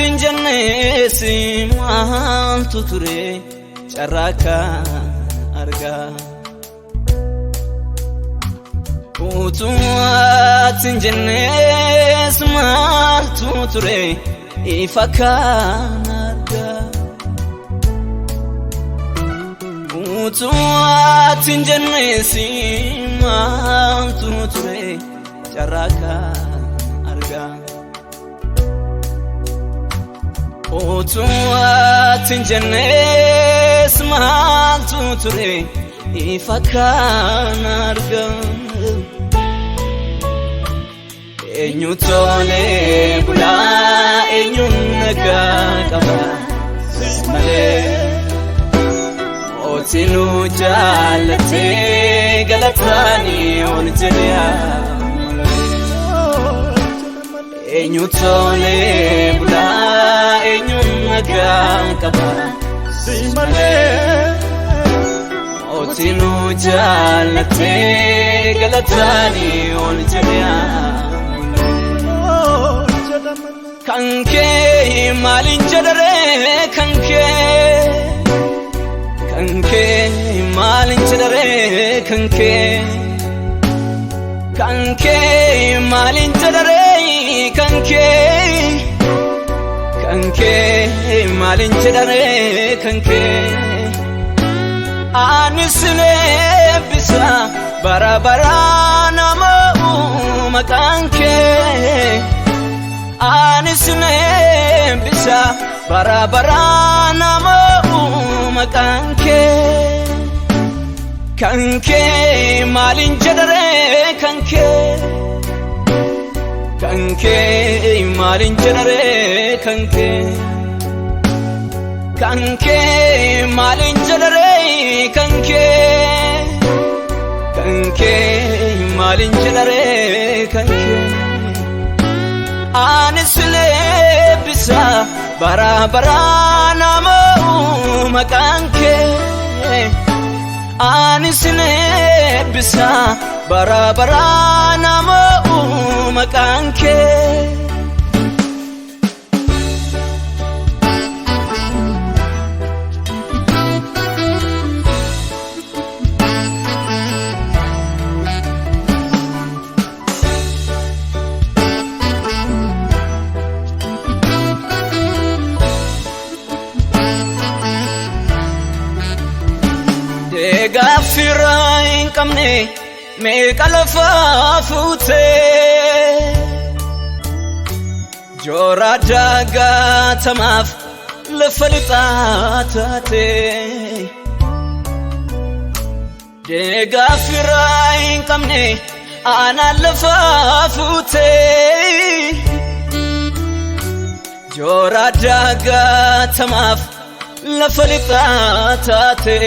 tinjannesi maaltu ture carraaka arga utumaa tinjannes maaltu ture ifakaan arga utumaa tinjannesi maaltu ture carraaka arga utumaa tinjannes maaltu ture ifakaan arga eenyu tolee bulaa eenyu nagaa qaba malee otinu jaalatee galataanii ol jedhaa eenyu tolee bulaa eenyu nagaa qaba malee otinu jaalatee galataanii ol jedhaa kanke maalin jedhare kanke maalin jedhare kanke maalin jedhare kanke maalin jedhare kanke anisne bisa bara nama makanke anisne bisa bara nama makanke maalin jedhare kanke maalin jedhare kanke maalin jedhare kanke maalin jedhare kanke anisle bisa bara nama makanke anisle bisa bara nama makanke Gafirain kamne me kalafa fute jora daga tamaf lefalitate de gafirain kamne ana lafa fute jora daga tamaf lefalitate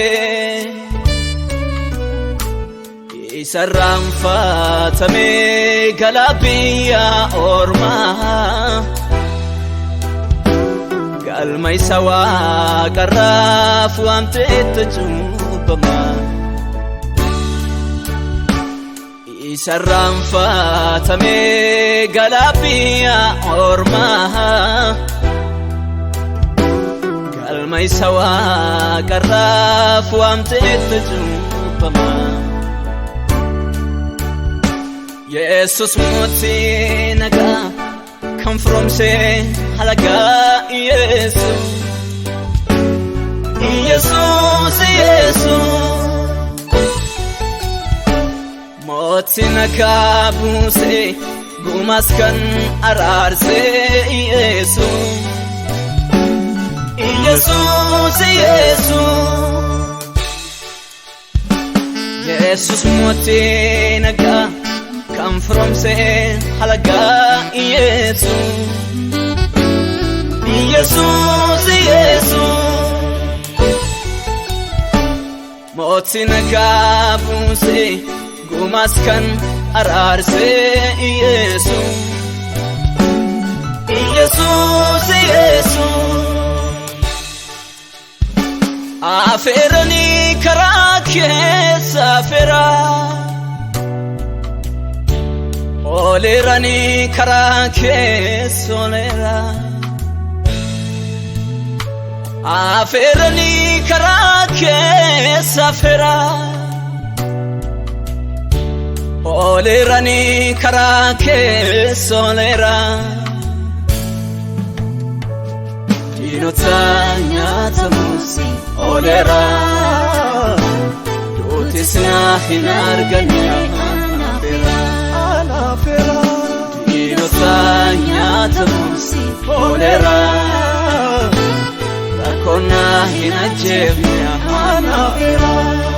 Isarraan faatame galabiyya ormaa galma isa waaqarraaf waamteetta cuubbama Isarraan faatame galabiyya ormaa galma isa waaqarraaf waamteetta cuubbama Jesus moti naga come from say halaga Jesus moti naga buse gumaskan ararse Jesus moti naga come from say halaga Jesus moti naga buse gumaskan ararse aferani karakye safera olerani karakye solera Aferani karake safera Olerani karake solera Dinotanya tamusi olera Dotisna hinargani anafera Dinotanya tamusi olera Kona hinajemia anafera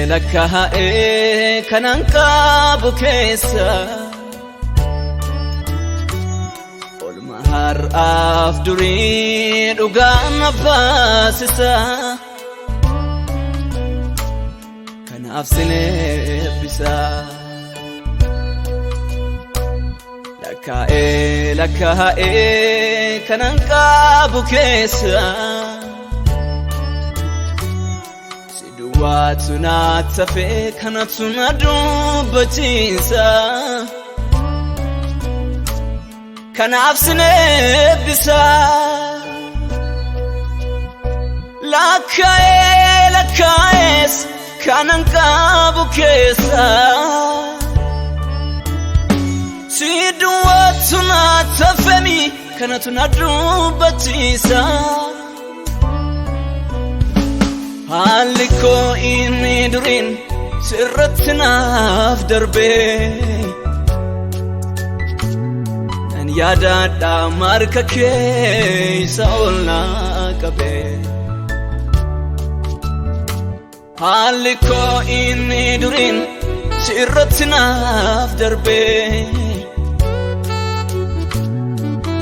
Lakkaa'ee kanan qabu keessa Olma har'aaf durii dhugaan abbaasisa Kanaaf sin eebbisa Lakkaa'ee kanan qabu keessa Watuna tafe kana tuna dubbachiisa Kanaaf sin eebbisa Lakkaa'ees kanan qabu keessa Si watuna tafemi kana tuna dubbachiisa Haliko inni durin sirratti naaf darbe Nan yaadadha marka keessa ol na qabe Haliko inni durin sirratti naaf darbe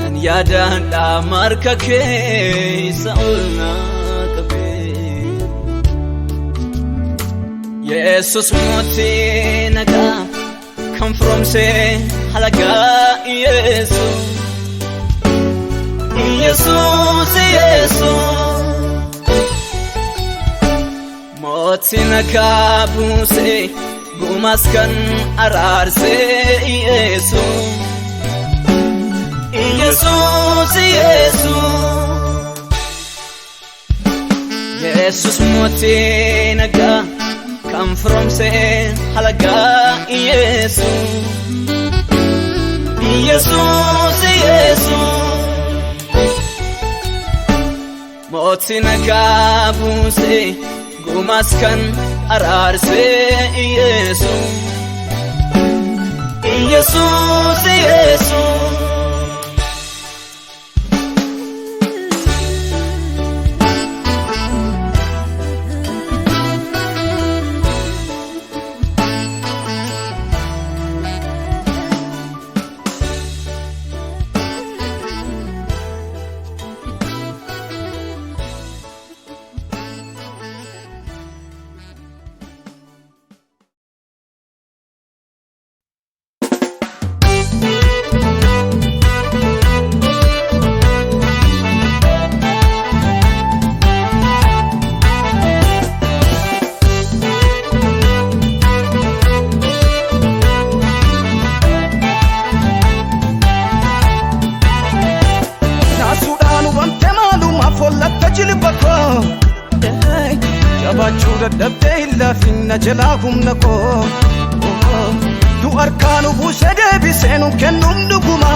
Nan yaadadha marka keessa ol na qabe Yesus moti naga come from say halaga Yesus moti naga buse gumaskan ararse Yesus moti naga Come from say halaga Yesus Moti nagabuse gumaskan ararse Yesus Jalahum nako du arkanu busede bisenu kennum duguma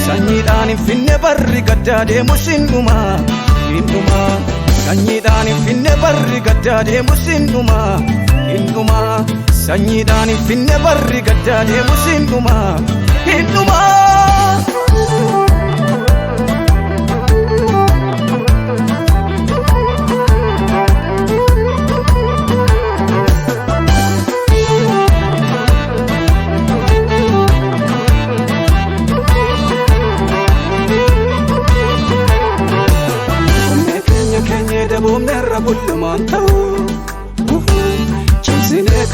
sanyiidhaan finne barri gaddaade musinduma induma sanyiidhaan finne barri gaddaade musinduma induma sanyiidhaan finne barri gaddaade musinduma induma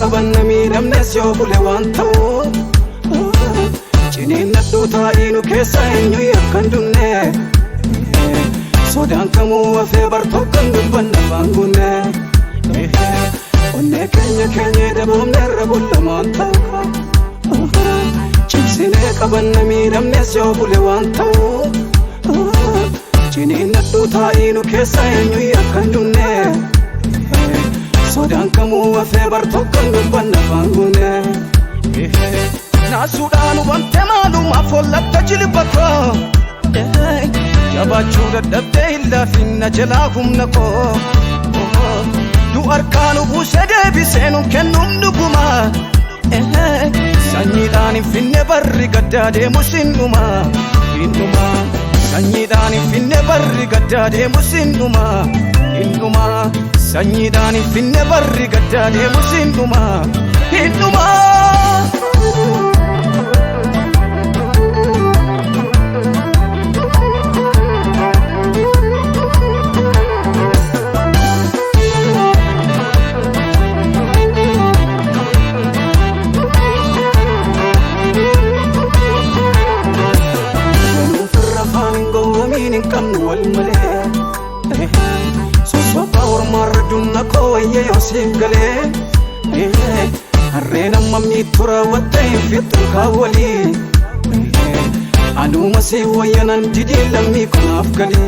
qabanna miidhamnes yoo bule waan ta'u ciniin nadhuu taa'inu keessa eenyu yakkan dunne sodaan kamuu hafee bar tokkon dubbanna afaan gunne onnee keenya daboomne irra bullamaan ta'u cimsinee qabanna miidhamnes yoo bule waan ta'u ciniin nadhuu taa'inu keessa eenyu yakkan dunne sodaan kamuu hafee bar tokkon dubbanna afaan gunne naasuudhaan wante maalumaaf hollatta jilbata jabaachuu dadhabdee illaafinna jalaa humna koo du harkaanu buusee deebisee nun kennuun dhuguma sanyiidhaan hin finne barri gaddaa deemus hin dhuma sanyiidhaan hin finne barri gaddaa deemus hin dhuma sanyiidhaan hin finne barri gaddaa deemus hin dhuma Koye osingale arrena mamni tura watte fitu kawali anu masi wayanan didi lammi kunaf gali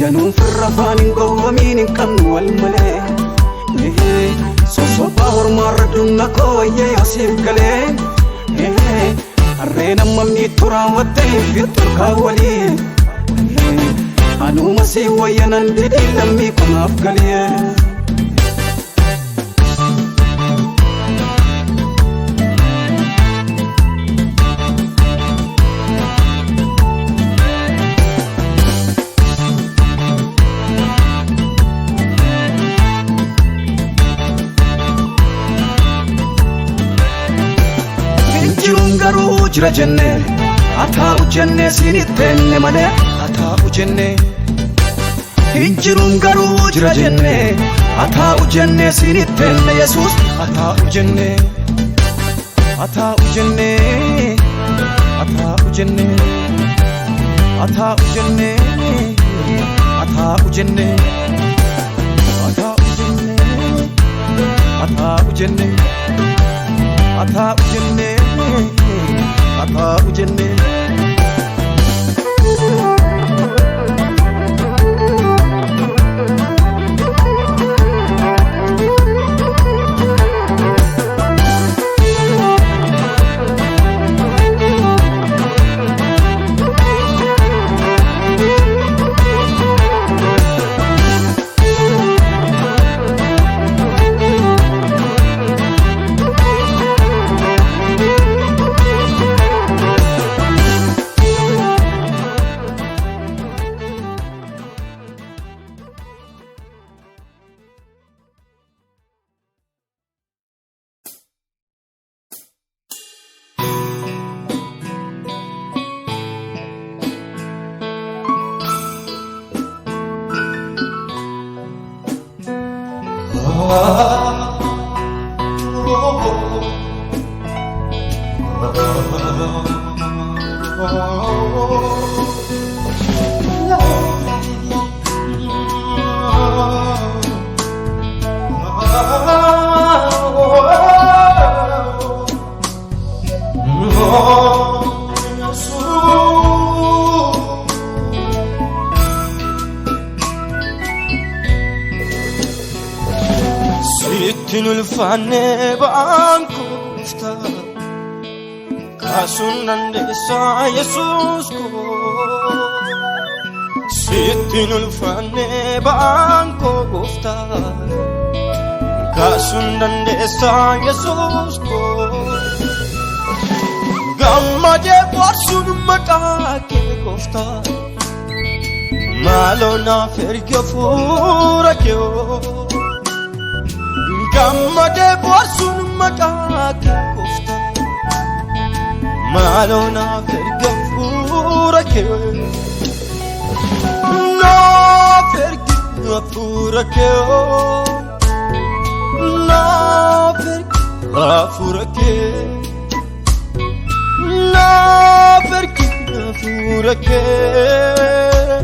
danun firrafan gowamin kan wal male so bawr maradunna koye osingale arrena mamni tura watte fitu kawali anu masi wayanan didi lammi kunaf gali Garuu jira jenne ataa'u jenne sinitteenne malee ataa'u jenne hinjiruun garuu jira jenne ataa'u jenne sinitteenne Yesuus ataa'u jenne ataa'u jenne ataa'u jenne ataa'u jenne ataa'u jenne ataa'u jenne ataa'u jenne ataa'u jenne ataa'u jenne Nulfane bankufta kasunan desa Yesus ko Sitti nulfane bankufta kasunan desa Yesus ko Gammaje borsun makake kofta malona ferge fura kyo Gammade borsun makake kofta malona ferge fura kyo No ferge fura kyo No hafuura kee naaf ergi hafuura kee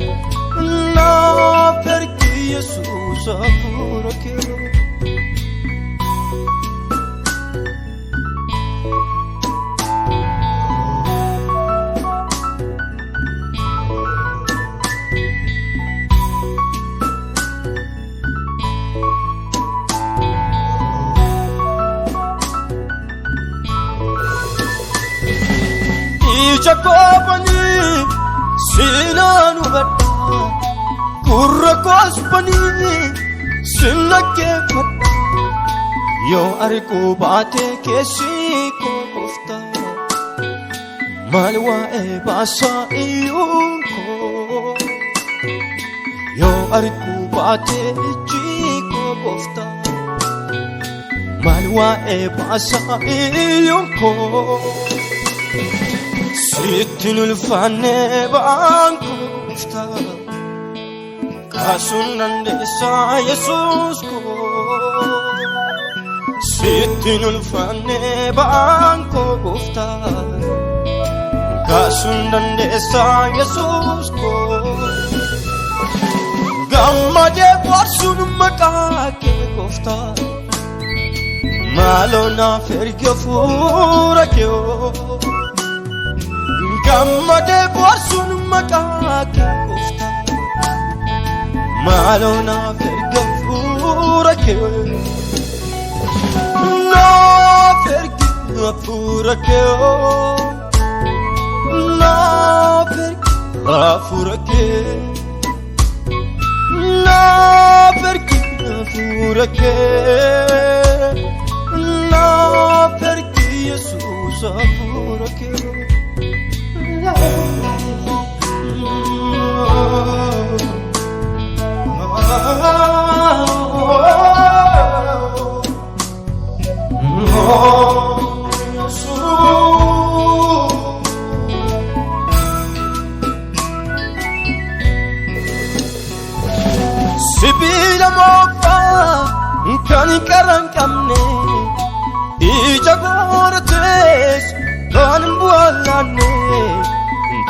naaf ergi Yesuus hafuura kee. Ija koopani sinaan hubadha gurra koopani sinna keeffadha yoo arguu baate keessi koo gooftaa maal waa'ee baasaa iyyuun koo yoo arguu baate iji koo gooftaa maal waa'ee baasaa iyyuun koo. Sittin ulfaanne ba'aan koo gooftaa kaasuun dandeessaa Yesuus koo. Sittin ulfaanne ba'aan koo gooftaa kaasuun dandeessaa Yesuus koo. Gammadee bohaarsuun maqaa kee gooftaa maaloo naaf ergi hafuura kee. Gammadee bohaarsuun maqaa kee gooftaa maaloo naaf ergi hafuura kee. Naaf ergi hafuura kee naaf ergi hafuura kee naaf ergi hafuura kee naaf ergi Yesuus hafuura kee. Sibiila moofaa kan qaraan qabne ija gooratees kan bu'aalaanne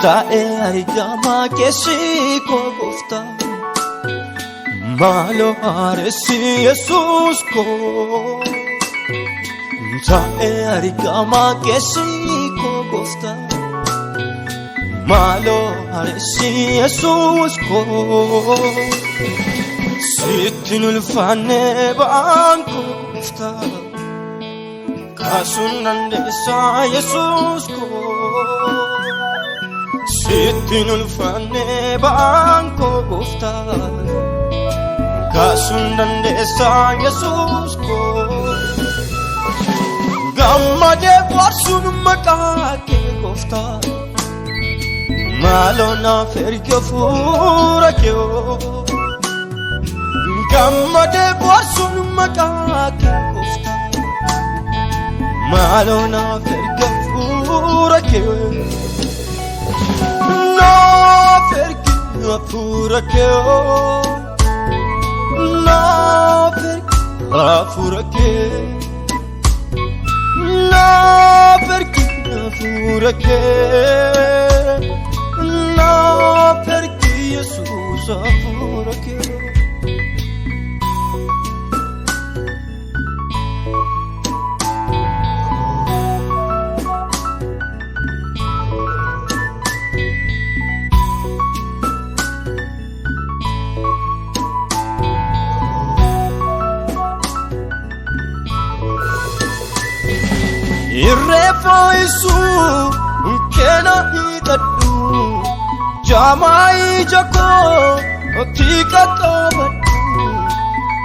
taa'ee argamaa keessi koo gooftaa maaloo haaressi Yesuus koo. Taa'ee argamaa keessi koo gooftaa maaloo haaressi Yesuus koo. Sittin ulfaanne ba'aan koo gooftaa kaasuun dandeessaa Yesuus koo. Sittin ulfaanne ba'aan koo gooftaa kaasuun dandeessaa Yesuus koo. Gammadee bohaarsuun maqaa kee gooftaa maaloo naaf ergi hafuura kee. Gammadee bohaarsuun maqaa kee gooftaa maaloo naaf ergi hafuura kee. Naaf ergi hafuura kee naaf ergi hafuura kee naaf ergi hafuura kee naaf ergi Yesuus hafuura kee. Irreeffaa Yesuus keena hidhadhu jaamaa ija koo tika qabadhu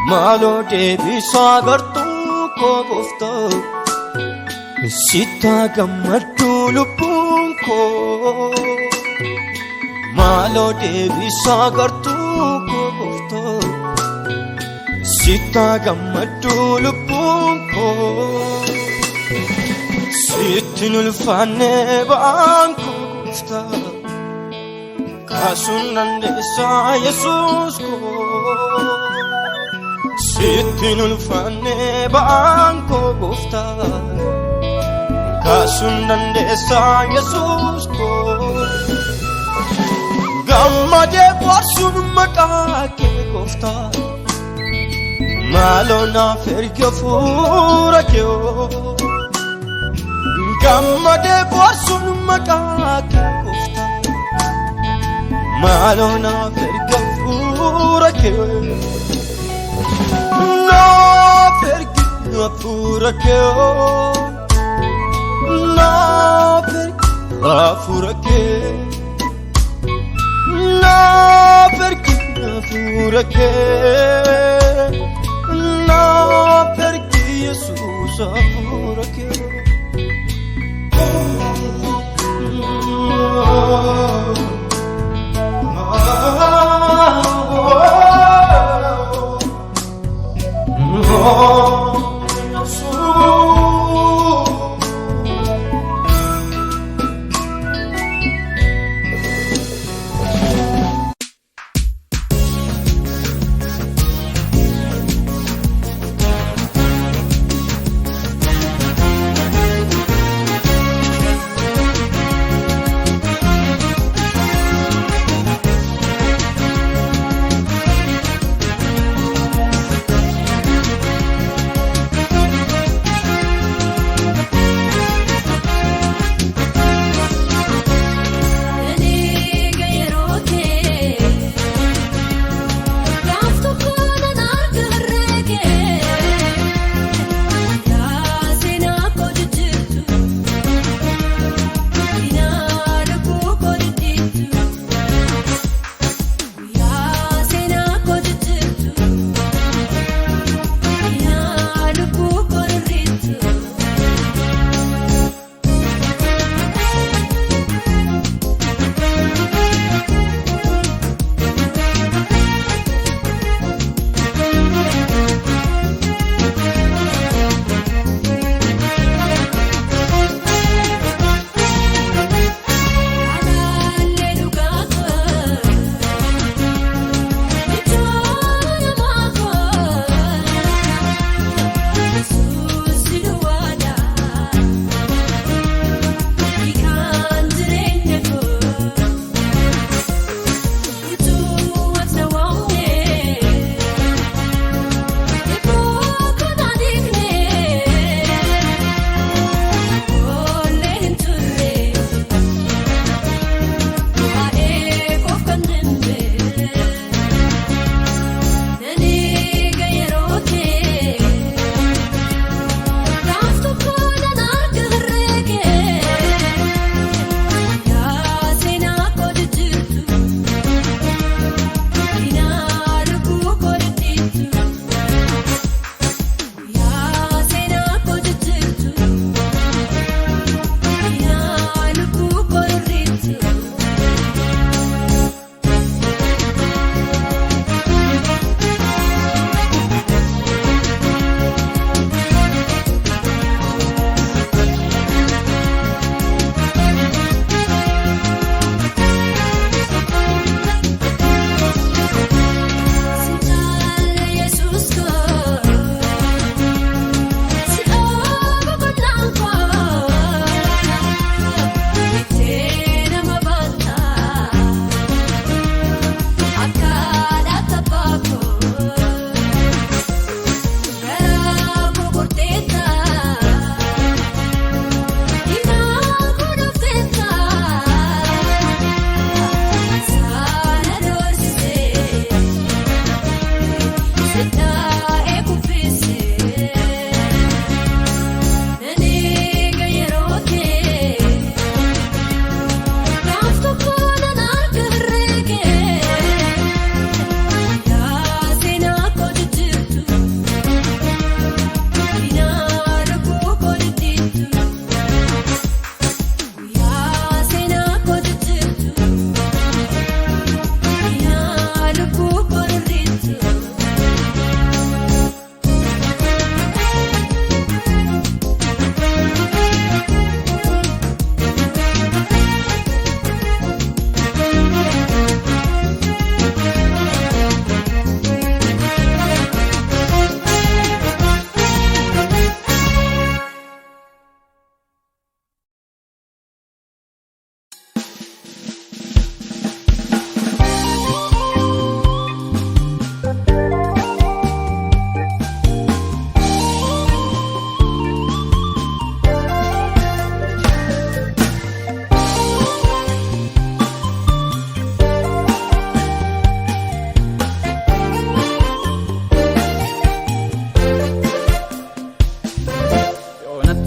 maaloo deebisaa gartuu koo gooftaa sitta gammaddu lubbuun koo maaloo deebisaa gartuu koo gooftaa sitta gammaddu lubbuun koo. Sittin ulfaanne ba'aan koo gooftaa kaasuun dandeessaa Yesuus koo. Sittin ulfaanne ba'aan koo gooftaa kaasuun dandeessaa Yesuus koo gammadee bohaarsuun maqaa kee gooftaa maaloo naaf ergi hafuura kee gammadee bohaarsuun maqaa kee gooftaa maaloo naaf ergi hafuura kee naaf ergi hafuura kee naaf ergi hafuura kee naaf ergi hafuura kee naaf ergi Yesuus hafuura kee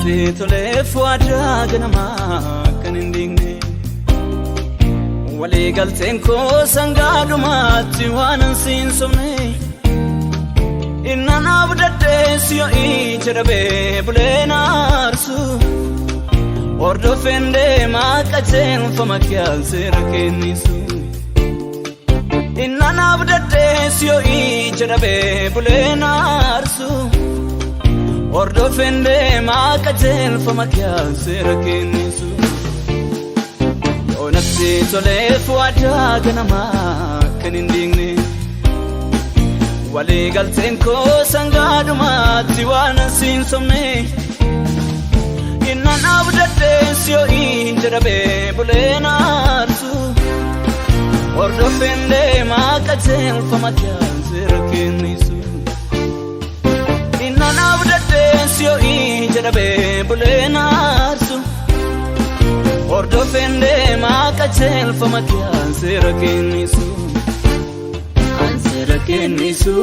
natti tole fuadra ganama kan indingne wali galteen koo sangaadumatti waan ansiin somne innan abdadde siyo ijarabe buleen aarsu ordofende maqateen famakyal seera kennisu innan abdadde siyo ijarabe buleen aarsu ordofende maqateen famakyal seera kennisu natti tole fuadra ganama kan indingne wali galteen koo sangaadumatti waan ansiin somne innan abdadde siyo ijarabe buleen aarsu ordofende maqateen famakyal seera kennisu innan abdadde siyo ijarabe buleen aarsu ordofende maqateen famakyal seera kennisu ansera kennisu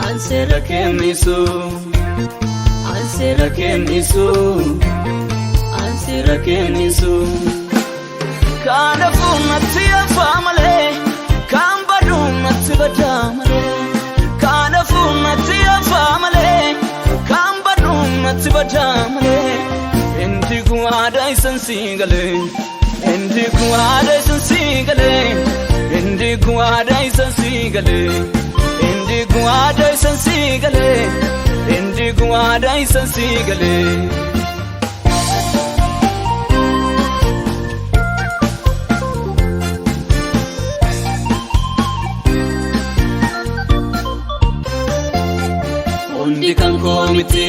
ansera kennisu ansera kennisu ansera kennisu kana funatti afamale kan badumatti badamale kana funatti afamale kan badumatti badamale endi guada isansigale endi guada isansigale endi guada isansigale endi guada isansigale endi guada isansigale ondi kan komiti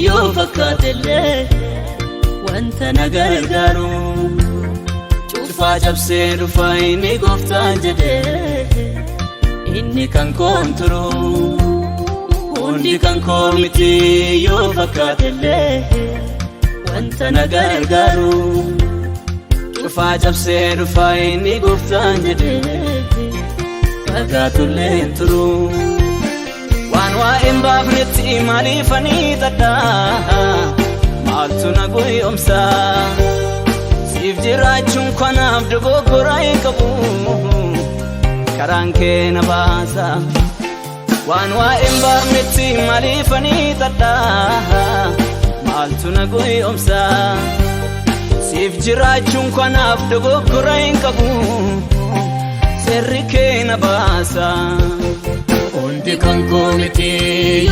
yo fakatelle wanta nagargaru cufa jabse dhufa inni gooftaan jedhe inni kan konturu hundi kan komiti yoo fakkaatelle wanta nagargaru cufa jabse dhufa inni gooftaan jedhe fagaatullee turu waan waa'een baafnetti maaliifanii xadha maaltu na goyomsa siif jiraachuun kanaaf dogoggora hin qabu karaan kee na baasa waan waa'een baafnetti maaliifanii xadha maaltu na goyomsa siif jiraachuun kanaaf dogoggora hin qabu seerri kee na baasa hundi kan komiti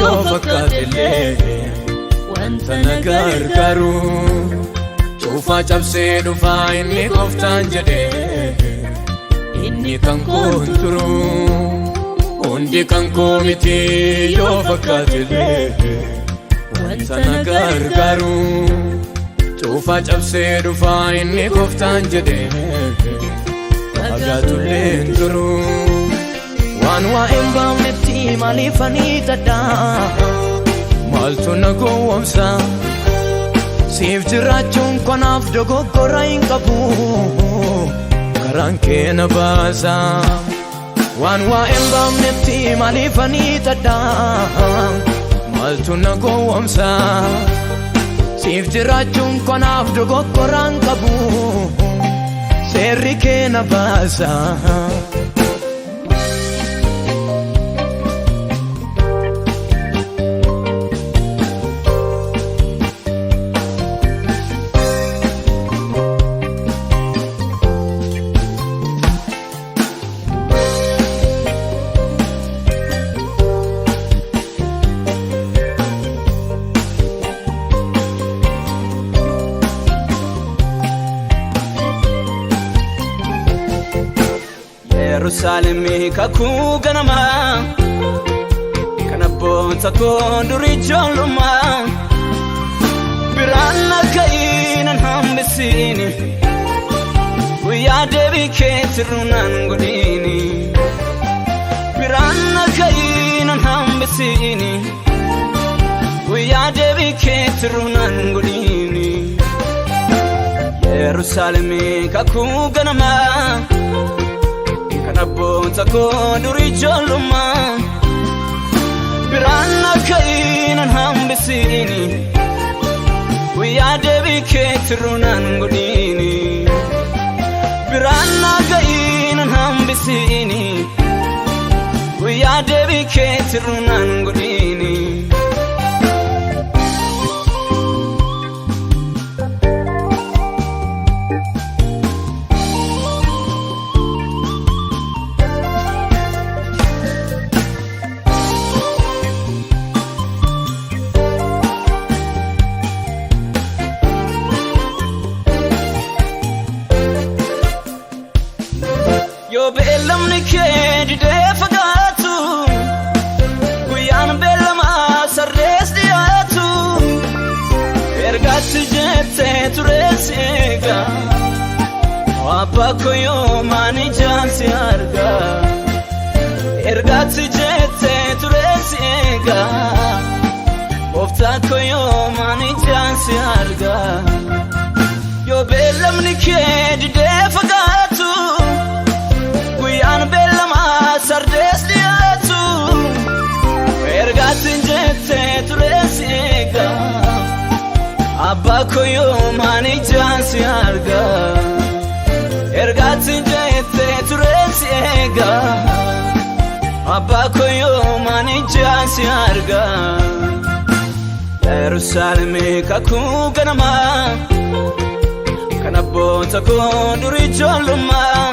yoo fakkaatelle wanta nagargaru cufa cabsee dhufa inni gooftaan jedhe inni kan konturu hundi kan komiti yoo fakkaatelle wanta nagargaru cufa cabsee dhufa inni gooftaan jedhe fagaatullee turu waan waa'een baafnetti maaliifanii xadha maaltu na gowwomsa siif jiraachuun kanaaf dogoggora hin qabu karaan kee na baasa waan waa'een baafnetti maaliifanii xadha maaltu na gowwomsa siif jiraachuun kanaaf dogoggora hin qabu seerri kee na baasa Yerusaalemi kakuu ganama kan abboota koo durii ijoollummaa biraan akka iinan hambisiini guyyaa deebii keetti runaan godhiini biraan akka iinan hambisiini guyyaa deebii keetti runaan godhiini Yerusaalemi kakuu ganama kan abboota koo durii ijoollummaa biraan akka iinan hambisiini keetirunan godini Biranna ga'inan hambisini Guyyaa deebii keetirunan godini Yo beelamni kee didee fagaatu Guyyaan beelama sarrees dhiyaatu Ergaatti jettee turees eega Abbaa koo yoomaan ijaan si arga Ergaatti jettee turees eega Gooftaa koo yoomaan ijaan si arga Yo beelamni kee didee fagaatu Guyyaan beelama sarrees dhiyaatu Ergaatti jettee turees eega Abbaa koo yoomaan ijaan si arga Ergaatti jettee turees eega Abbaa koo yoomaan ijaan si arga Yerusaalemii kakuu ganamaa Kan abboota koo durii ijoollummaa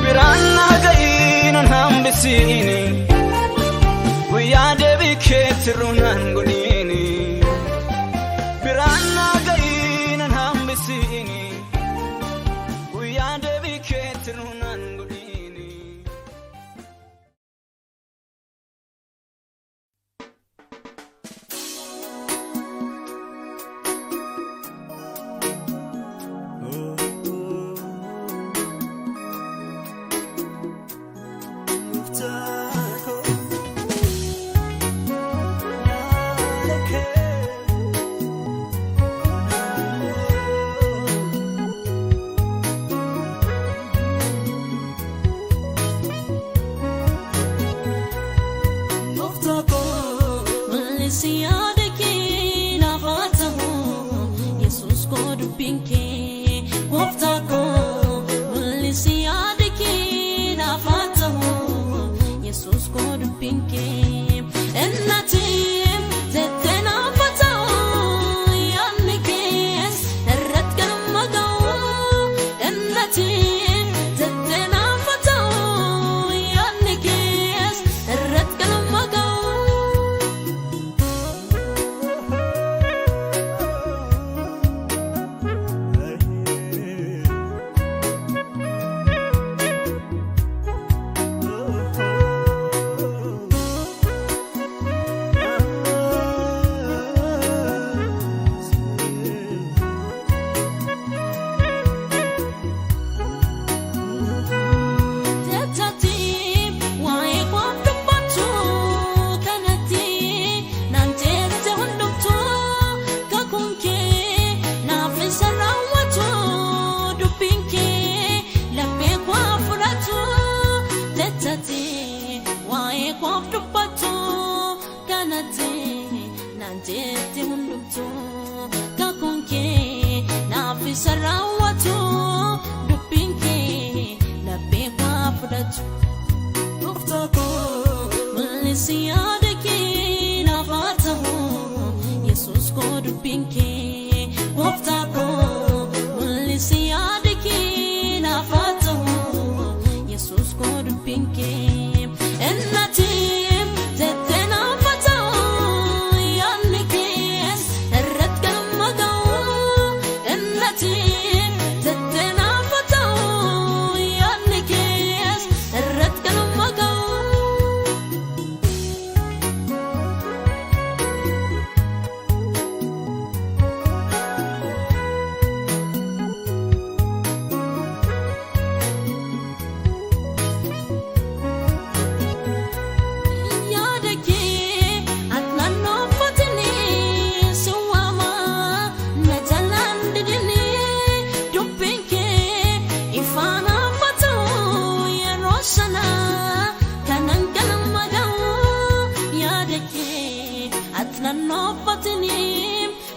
Biranna ga'inan hambisini Guyyaa deebii keetirunan godini Biranna ga'inan hambisini Guyyaa deebii keetirunan godini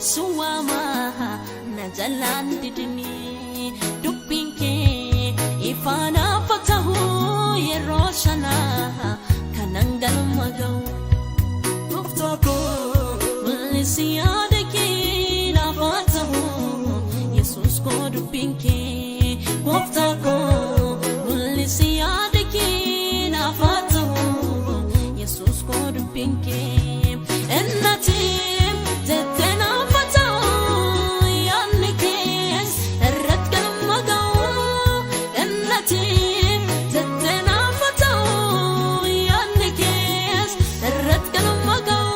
suwama najalan didni dubinke ifana fatahu yeroshana kanangal magaw muftako lisiyadaki na fatahu yesus ko dubinke muftako lisiyadaki na fatahu yesus ko dubinke ennati tetena fatahu yannikes erratkan magaw ennati tetena fatahu yannikes erratkan magaw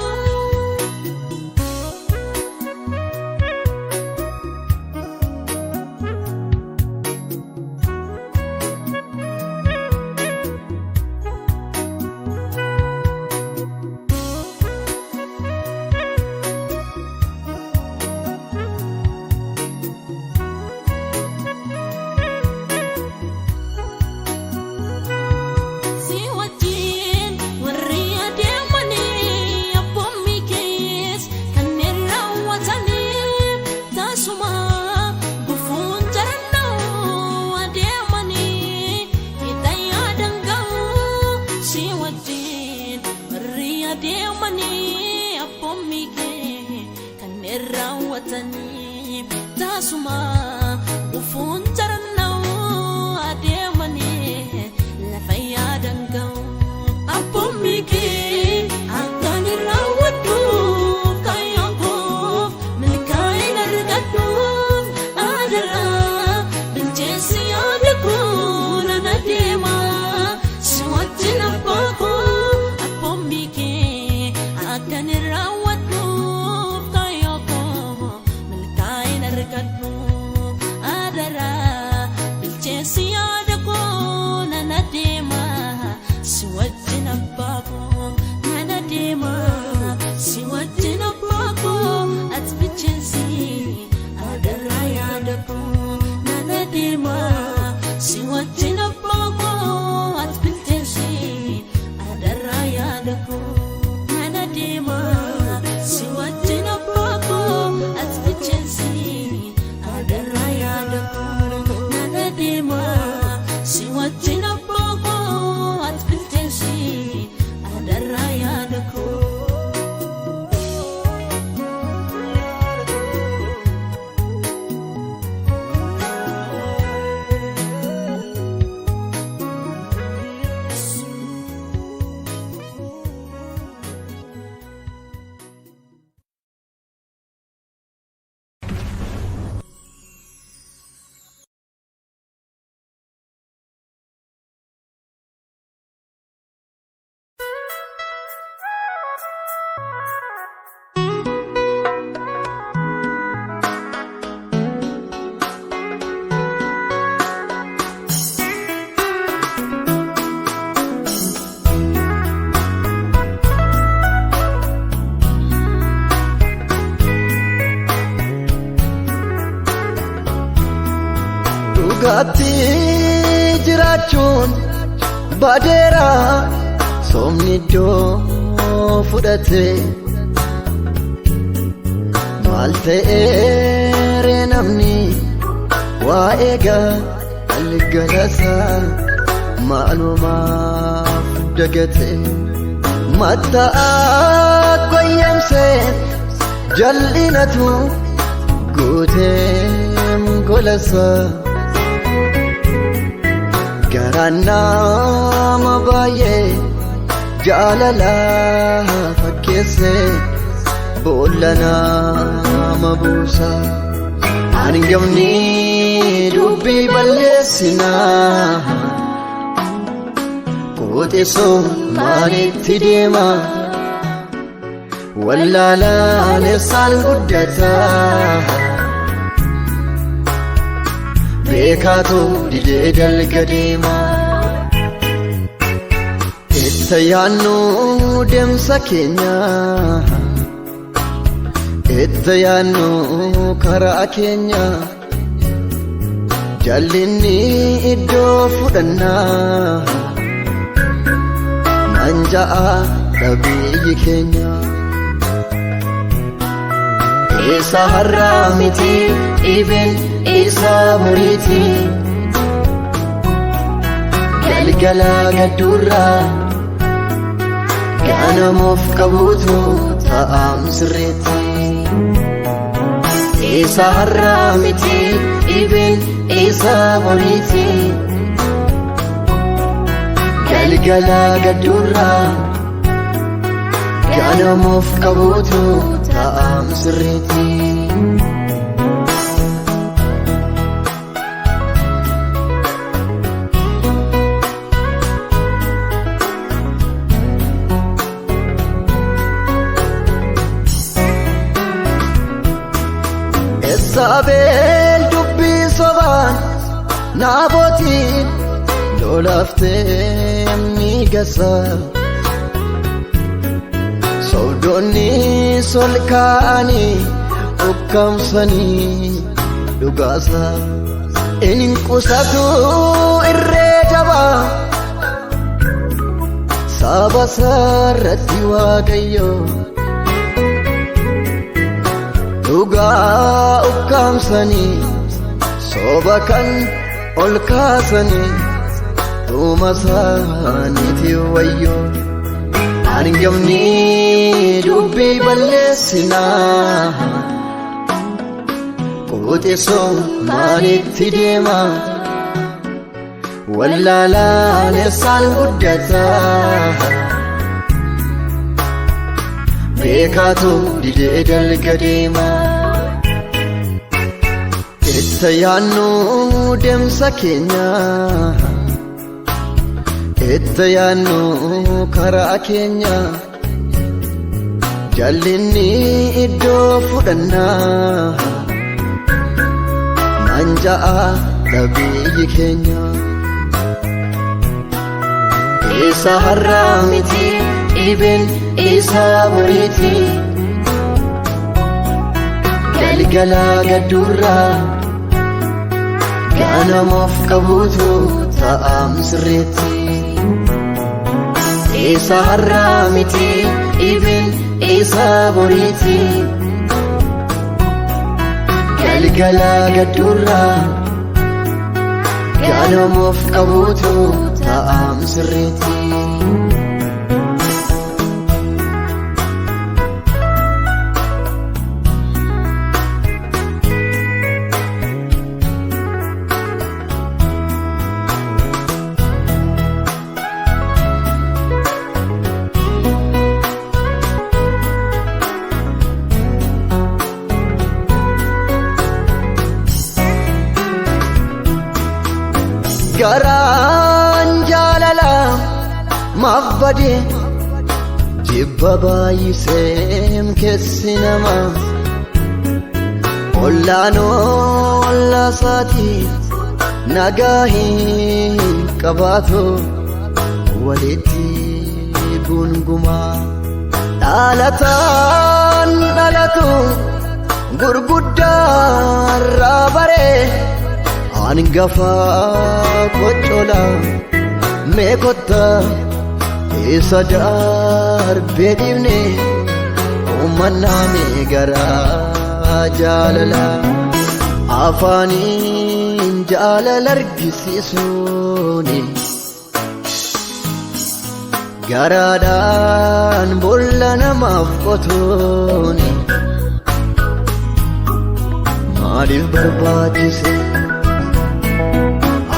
tasuma ufun jarannau ademani lafayadangau apomike akani rawadu kayako milkai nargadu adara binjesi adku nanadema siwatina pako apomike akani rawadu kayako milkai nargadu adara binjesi adku nanadema siwatina pako nanadema siwatina pako atbinjesi adara yadku nanadema siwatina pako atbinjesi adara yadku nanadema siwatina pako atbinjesi adara yadku nanadema siwatina pako atbinjesi adara yadku Dhugatti jiraachuun badeera somni iddoo fudhate maal ta'eere namni waa eegaa algalasa maalumaaf dagate matta'a qoyyamse jal'inatu guuteem golasa Garanama baye jalala fakese bolana mabusa aningamni dubbi balesina kote so manitti dema wallala lesal guddata Bekato dide dalgadema Ittayanu demsa kenya Ittayanu kara kenya Jallinni iddo fudanna Manja'a dabiyi kenya isa har'aa miti even isa boriiti galgala gadduurraa ganamuuf qabuutu ta'am sirreetti isa har'aa miti even isa boriiti galgala gadduurraa ganamuuf qabuutu ta'am sirreetti Sabel dubbi sobaan naabotiin lolaaftee miigasa soodonni sol kaa'anii ukkamsanii dhugaasa inni qusatu irree jabaa saba sarratti waaqayyo dhugaa ukkamsanii soba kan ol kaasanii dhuma isaaniiti wayyoo hangamni dubbii balleessinaa quxisoo maalitti deema wallaalaan isaan guddataa beekaatu didee dalga deema itti yaannu deemsa keenya itti yaannu karaa keenya jallinni iddoo fudhannaa manja'a dhabiyyi keenya isa har'aa miti even isa boriiti galgala gadduurraa ganamuuf qabuutu ta'am sirreetti isa har'aa miti even isa boriiti galgala gadduurraa ganamuuf qabuutu ta'am sirreetti garaan jaalala maaf bade jibba baay'iseem keessi nama ollaan ollaa isaatiif nagaa hin qabaatu walitti gungumaa dhalataan dhalatu gurguddaa irraa baree hangafa kochola meekotta isa darbee dhiifne uumannaa meegaraa jaalala afaaniin jaalala argisiisuuni garaadhaan bolla namaaf qotuuni maaliif barbaachise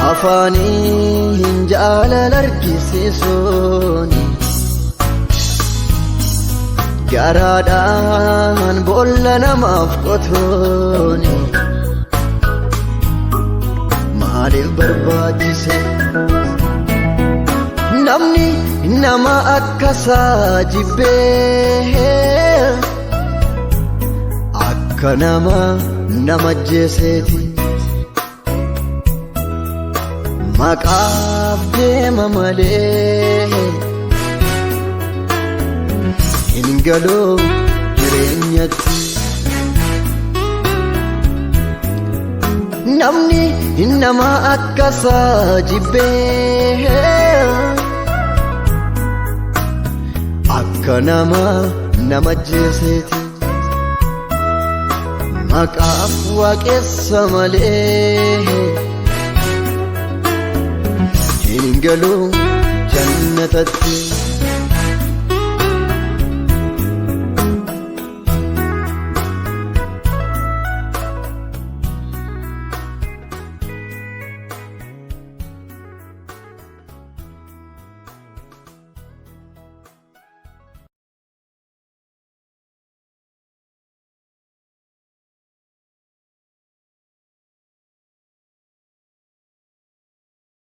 afaaniin jaalala argisiisuuni garaadhaan bolla namaaf qotuuni maaliif barbaachise namni nama akkasaa jibbee akka nama ajjeeseeti maqaaf deema malee hin galuu jireenyatti namni nama akkasaa jibbee akka nama ajjeeseeti maqaaf waaqessa malee hin galu jannatatti